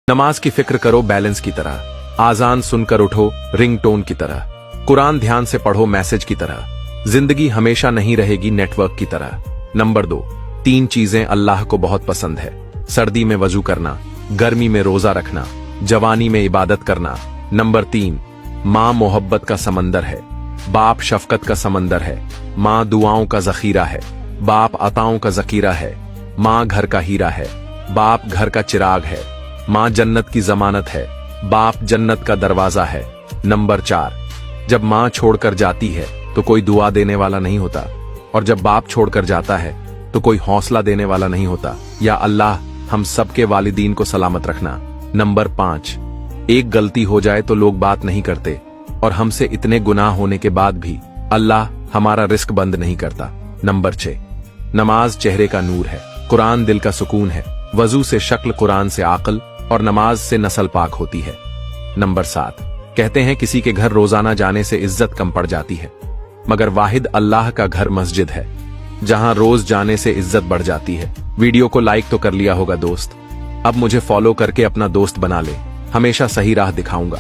नमाज की फिक्र करो बैलेंस की तरह, आजान सुनकर उठो रिंगटोन की तरह, कुरान ध्यान से पढ़ो मैसेज की तरह, जिंदगी हमेशा नहीं रहेगी नेटवर्क की तरह। नंबर 2, 3 चीजें अल्लाह को बहुत पसंद है। सर्दी में वजू करना, गर्मी में रोजा रखना, जवानी में इबादत करना। नंबर 3, माँ मोहब्बत का समंदर है, बाप शफकत का समंदर है, माँ दुआओं का जखीरा है, बाप अताओं का जखीरा है, माँ घर का हीरा है, बाप घर का चिराग है, माँ जन्नत की जमानत है, बाप जन्नत का दरवाजा है। नंबर 4, जब माँ छोड़कर जाती है तो कोई दुआ देने वाला नहीं होता, और जब बाप छोड़कर जाता है तो कोई हौसला देने वाला नहीं होता। या अल्लाह हम सबके वालिदीन को सलामत रखना। नंबर 5, एक गलती हो जाए तो लोग बात नहीं करते, और हमसे इतने गुनाह होने के बाद भी अल्लाह हमारा रिस्क बंद नहीं करता। नंबर 6, नमाज चेहरे का नूर है, कुरान दिल का सुकून है, वजू से शक्ल, कुरान से आकल, और नमाज से नस्ल पाक होती है। नंबर 7, कहते हैं किसी के घर रोजाना जाने से इज्जत कम पड़ जाती है, मगर वाहिद अल्लाह का घर मस्जिद है, जहां रोज जाने से इज्जत बढ़ जाती है। वीडियो को लाइक तो कर लिया होगा दोस्त, अब मुझे फॉलो करके अपना दोस्त बना ले, हमेशा सही राह दिखाऊंगा।